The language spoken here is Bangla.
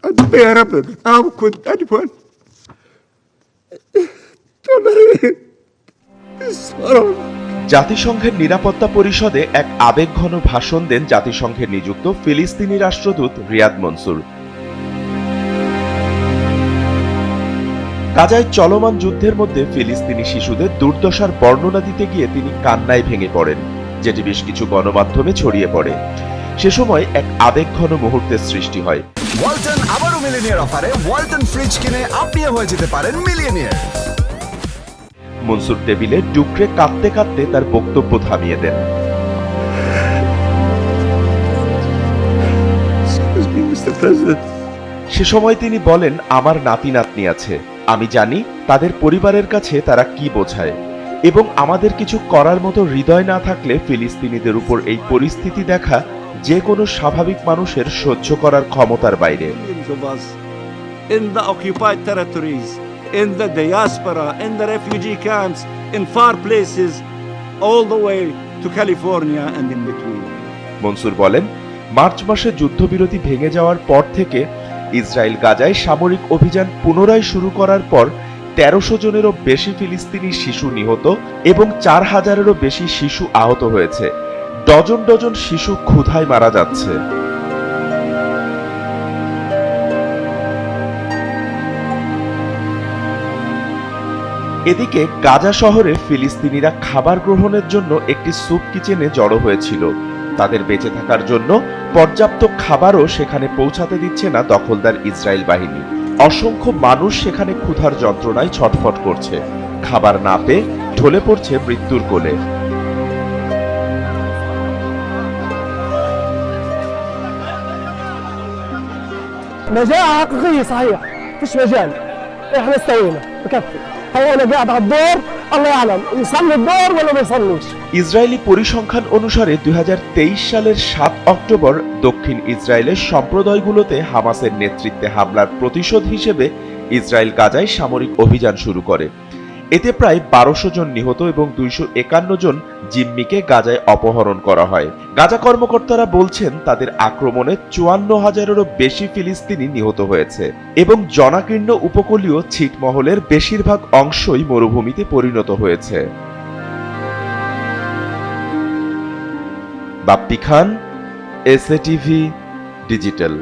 unbearable. How could anyone tolerate this horror? জাতিসংঘের নিরাপত্তা পরিষদে এক আবেগঘন ভাষণ দেন জাতিসংঘে নিযুক্ত ফিলিস্তিনি রাষ্ট্রদূত রিয়াদ মনসুর। গাজায় চলমান যুদ্ধের মধ্যে ফিলিস্তিনি শিশুদের দুর্দশার বর্ণনা দিতে গিয়ে তিনি কান্নায় ভেঙে পড়েন, যেটি বেশ কিছু গণমাধ্যমে ছড়িয়ে পড়ে। সে সময় এক আবেগঘন মুহূর্তের সৃষ্টি হয়। ওয়ালটন আবারও মিলিয়নিয়ার অফারে ওয়ালটন ফ্রিজ কিনে আপনিও হয়ে যেতে পারেন মিলিয়নিয়ার। মনসুর টেবিলে ডুকরে কাঁদতে কাঁদতে তার বক্তব্য থামিয়ে দেন। সে সময় তিনি বলেন, আমার নাতি নাতনি আছে, আমি জানি তাদের পরিবারের কাছে তারা কি বোঝায়, এবং আমাদের কিছু করার মতো হৃদয় না থাকলে ফিলিস্তিনিদের উপর এই পরিস্থিতি দেখা যে কোনো স্বাভাবিক মানুষের সহ্য করার ক্ষমতার বাইরে। In the occupied territories, in the diaspora, in the refugee camps, in far places, all the way to California and in between. Mansur বলেন, মার্চ মাসে যুদ্ধবিরতি ভেঙে যাওয়ার পর থেকে ইসরায়েল গাজায় সামরিক অভিযান পুনরায় শুরু করার পর ১৩০০ জনেরও বেশি ফিলিস্তিনি শিশু নিহত এবং ৪,০০০-এরও বেশি শিশু আহত হয়েছে। ডজন ডজন শিশু ক্ষুধায় মারা যাচ্ছে। এদিকে গাজা শহরে ফিলিস্তিনিরা খাবার গ্রহণের জন্য একটি স্যুপ কিচেনে জড়ো হয়েছিল। তাদের বেঁচে থাকার জন্য পর্যাপ্ত খাবারও সেখানে পৌঁছাতে দিচ্ছে না দখলদার ইসরায়েল বাহিনী। অসংখ্য মানুষ সেখানে ক্ষুধার যন্ত্রণায় ছটফট করছে, খাবার না পেয়ে ঢলে পড়ছে মৃত্যুর কোলে। مجاعة حقيقية صحيح، فيش مجال، احنا استوينا بكفي، هو انا قاعد على الدور الله يعلم يصلي الدور ولا ما يصليش। ইসরায়েলি পরিসংখ্যান অনুসারে ২০২৩ সালের ৭ অক্টোবর দক্ষিণ ইসরায়েলের সম্প্রদায়গুলোতে হামাসের নেতৃত্বে হামলার প্রতিশোধ হিসেবে ইসরায়েল গাজায় সামরিক অভিযান শুরু করে। এতে প্রায় ১২০০ জন নিহত এবং ২৫১ জন জিম্মিকে গাজায় অপহরণ করা হয়। গাজা কর্মকর্তারা বলছেন, তাদের আক্রমণে ৫৪,০০০-এরও বেশি ফিলিস্তিনি নিহত হয়েছে এবং জনাকীর্ণ উপকূলীয় ছিটমহলের বেশিরভাগ অংশই মরুভূমিতে পরিণত হয়েছে। বাপ্পি খান, এসএ টিভি ডিজিটাল।